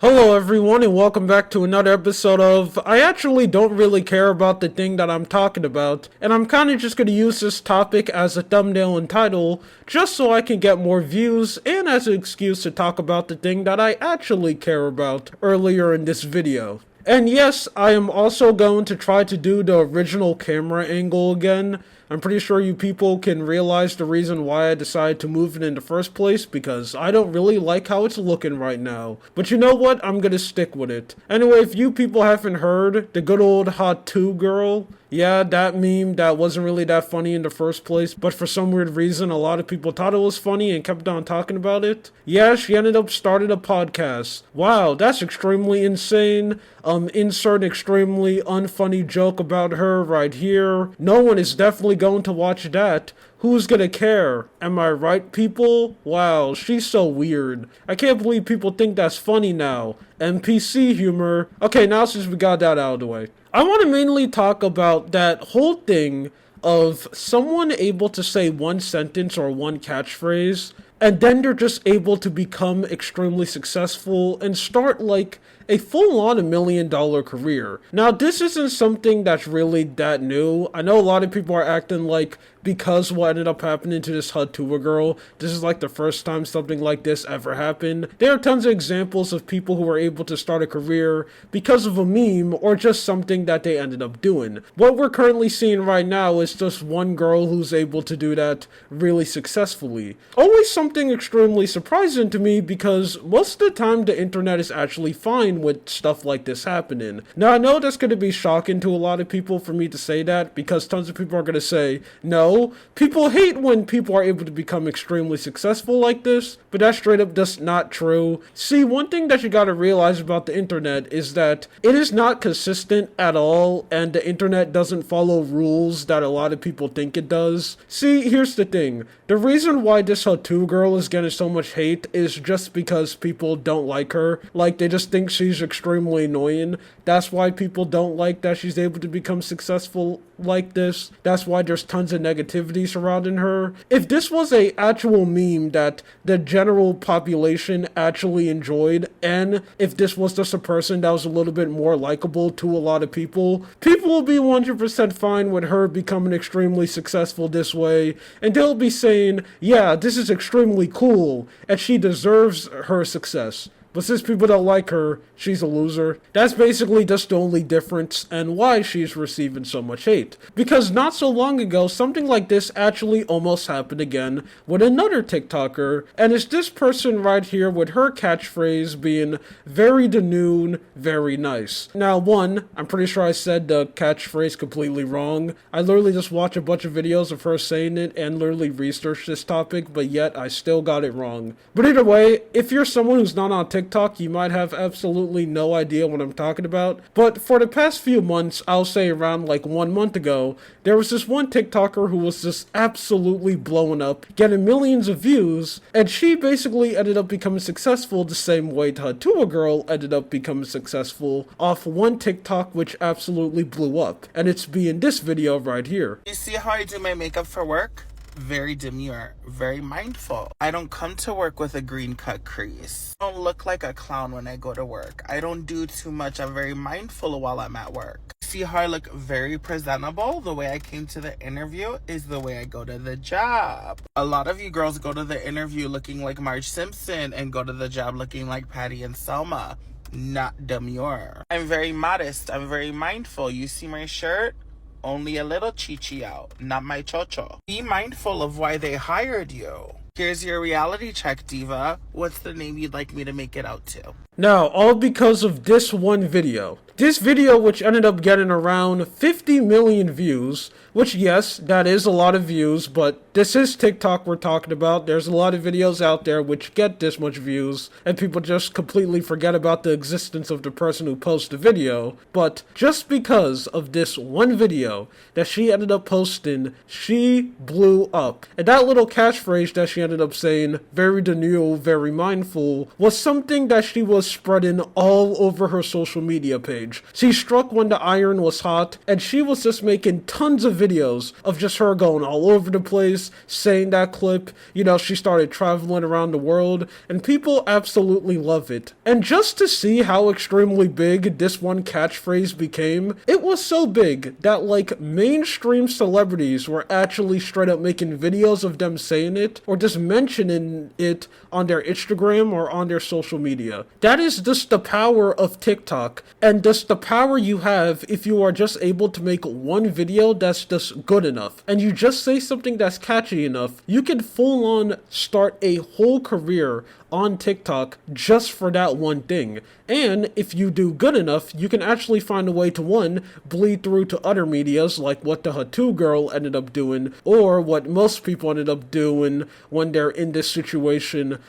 Hello everyone and welcome back to another episode of I actually don't really care about the thing that I'm talking about, and I'm kinda just gonna use this topic as a thumbnail and title just so I can get more views and as an excuse to talk about the thing that I actually care about earlier in this video. And yes, I am also going to try to do the original camera angle again. I'm pretty sure you people can realize the reason why I decided to move it in the first place, because I don't really like how it's looking right now. But you know what? I'm gonna stick with it. Anyway, if you people haven't heard, the good old Hot 2 girl, yeah, that meme that wasn't really that funny in the first place, but for some weird reason, a lot of people thought it was funny and kept on talking about it. Yeah, she ended up starting a podcast. Wow, that's extremely insane. Insert extremely unfunny joke about her right here. No one is definitely going to watch that. Who's gonna care? Am I right, people? Wow, she's so weird. I can't believe people think that's funny now. NPC humor. Okay, now since we got that out of the way, I want to mainly talk about that whole thing of someone able to say one sentence or one catchphrase, and then they're just able to become extremely successful and start like a full-on $1 million career. Now, this isn't something that's really that new. I know a lot of people are acting like because what ended up happening to this Hatua girl, this is like the first time something like this ever happened. There are tons of examples of people who were able to start a career because of a meme or just something that they ended up doing. What we're currently seeing right now is just one girl who's able to do that really successfully. Always something extremely surprising to me, because most of the time the internet is actually fine with stuff like this happening. Now, I know that's going to be shocking to a lot of people for me to say that, because tons of people are going to say, no, people hate when people are able to become extremely successful like this, but that's straight up just not true. See, one thing that you gotta realize about the internet is that it is not consistent at all, and the internet doesn't follow rules that a lot of people think it does. See, here's the thing. The reason why this Hatu girl is getting so much hate is just because people don't like her. Like, they just think she's extremely annoying. That's why people don't like that she's able to become successful like this. That's why there's tons of negativity surrounding her. If this was a actual meme that the general population actually enjoyed, and if this was just a person that was a little bit more likable to a lot of people, people will be 100% fine with her becoming extremely successful this way, and they'll be saying, yeah, this is extremely cool, and she deserves her success. But since people don't like her, she's a loser. That's basically just the only difference and why she's receiving so much hate. Because not so long ago, something like this actually almost happened again with another TikToker, and it's this person right here with her catchphrase being very the noon, very nice. Now, one, I'm pretty sure I said the catchphrase completely wrong. I literally just watched a bunch of videos of her saying it and literally researched this topic, but yet I still got it wrong. But either way, if you're someone who's not on TikTok, you might have absolutely no idea what I'm talking about. But for the past few months, I'll say around like 1 month ago, there was this one TikToker who was just absolutely blowing up, getting millions of views, and she basically ended up becoming successful the same way Hatua girl ended up becoming successful off one TikTok which absolutely blew up. And it's being this video right here. You see how I do my makeup for work? Very demure, very mindful. I don't come to work with a green cut crease. I don't look like a clown when I go to work. I don't do too much. I'm very mindful while I'm at work. See how I look very presentable? The way I came to the interview is the way I go to the job. A lot of you girls go to the interview looking like Marge Simpson and go to the job looking like Patty and Selma. Not demure. I'm very modest. I'm very mindful. You see my shirt? Only a little chichi out, not my chocho. Be mindful of why they hired you. Here's your reality check, diva. What's the name you'd like me to make it out to? Now, all because of this one video. This video, which ended up getting around 50 million views, which, yes, that is a lot of views, but this is TikTok we're talking about. There's a lot of videos out there which get this much views, and people just completely forget about the existence of the person who posts the video. But just because of this one video that she ended up posting, she blew up. And that little catchphrase that she ended up saying, very demure, very mindful, was something that she was spreading all over her social media page. stage. She struck when the iron was hot, and she was just making tons of videos of just her going all over the place, saying that clip. You know, she started traveling around the world, and people absolutely love it. And just to see how extremely big this one catchphrase became, it was so big that like mainstream celebrities were actually straight up making videos of them saying it, or just mentioning it on their Instagram or on their social media. That is just the power of TikTok, and just the power you have if you are just able to make one video that's just good enough, and you just say something that's catchy enough. You can full on start a whole career on TikTok just for that one thing. And if you do good enough, you can actually find a way to, one, bleed through to other medias like what the Hatu girl ended up doing, or what most people ended up doing when they're in this situation.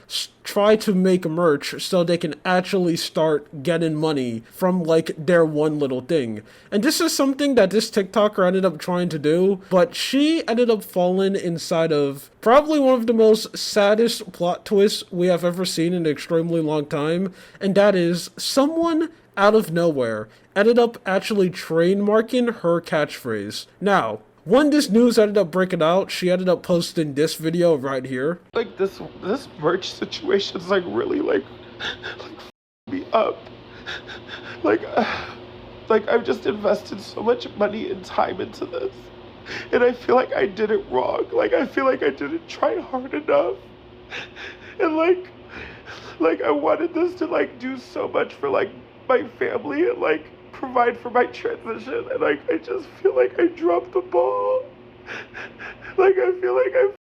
Try to make merch so they can actually start getting money from like their one little thing. And this is something that this TikToker ended up trying to do, but she ended up falling inside of probably one of the most saddest plot twists we have ever seen in an extremely long time, and that is someone out of nowhere ended up actually trademarking her catchphrase. Now, when this news ended up breaking out, she ended up posting this video right here. Like this merch situation is like really like me up. Like I've just invested so much money and time into this, and I feel like I did it wrong. Like I feel like I didn't try hard enough, and like I wanted this to like do so much for like my family and like provide for my transition, and like I just feel like I dropped the ball. Like I feel like I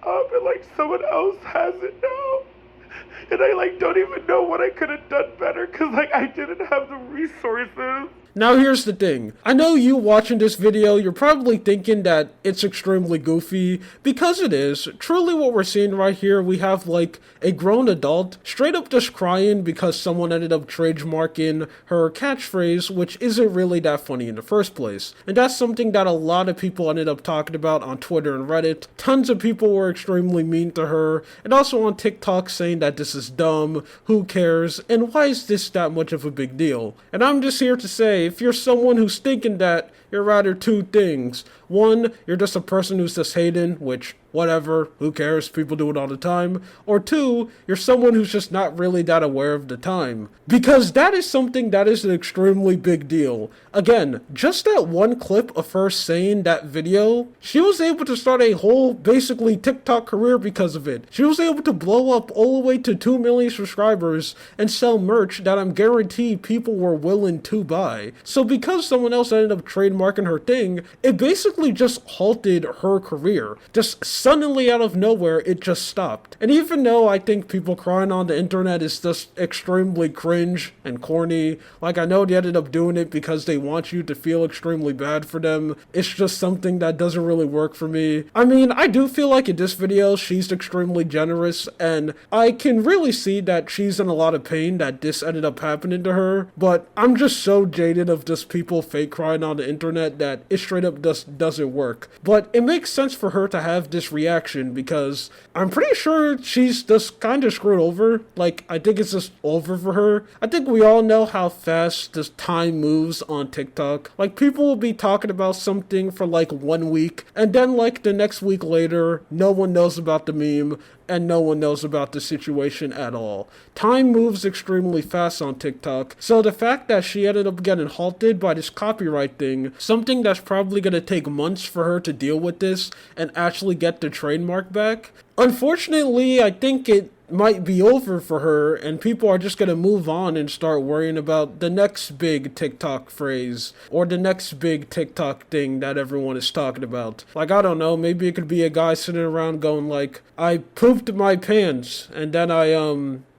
up and like someone else has it now, and I like don't even know what I could have done better because like I didn't have the resources. Now here's the thing. I know you watching this video, you're probably thinking that it's extremely goofy, because it is. Truly what we're seeing right here, we have like a grown adult straight up just crying because someone ended up trademarking her catchphrase, which isn't really that funny in the first place. And that's something that a lot of people ended up talking about on Twitter and Reddit. Tons of people were extremely mean to her, and also on TikTok saying that this is dumb, who cares, and why is this that much of a big deal? And I'm just here to say, if you're someone who's thinking that, you're rather two things. One, you're just a person who's just hating, which, whatever, who cares, people do it all the time. Or two, you're someone who's just not really that aware of the time. Because that is something that is an extremely big deal. Again, just that one clip of her saying that video, she was able to start a whole, basically, TikTok career because of it. She was able to blow up all the way to 2 million subscribers and sell merch that I'm guaranteed people were willing to buy. So because someone else ended up trademarking her thing, it basically just halted her career. Just suddenly out of nowhere, it just stopped. And even though I think people crying on the internet is just extremely cringe and corny, like I know they ended up doing it because they want you to feel extremely bad for them, it's just something that doesn't really work for me. I mean, I do feel like in this video, she's extremely generous, and I can really see that she's in a lot of pain that this ended up happening to her, but I'm just so jaded of just people fake crying on the internet that it straight up just doesn't work. But it makes sense for her to have this reaction because I'm pretty sure she's just kind of screwed over. Like, I think it's just over for her. I think we all know how fast this time moves on TikTok. Like, people will be talking about something for like 1 week, and then like the next week later, no one knows about the meme, and no one knows about the situation at all. Time moves extremely fast on TikTok, so the fact that she ended up getting halted by this copyright thing, something that's probably gonna take months for her to deal with this and actually get the trademark back, unfortunately, I think it might be over for her, and people are just gonna move on and start worrying about the next big TikTok phrase or the next big TikTok thing that everyone is talking about. Like, I don't know, maybe it could be a guy sitting around going like, I pooped my pants and then I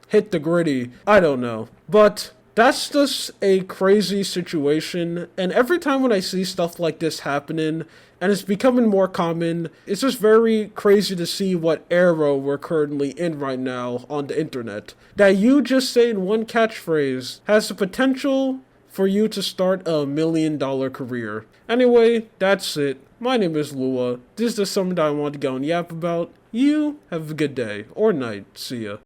hit the gritty. I don't know. But that's just a crazy situation, and every time when I see stuff like this happening, and it's becoming more common, it's just very crazy to see what era we're currently in right now on the internet. That you just saying one catchphrase has the potential for you to start a $1 million career. Anyway, that's it. My name is Lua. This is just something that I want to go and yap about. You have a good day or night. See ya.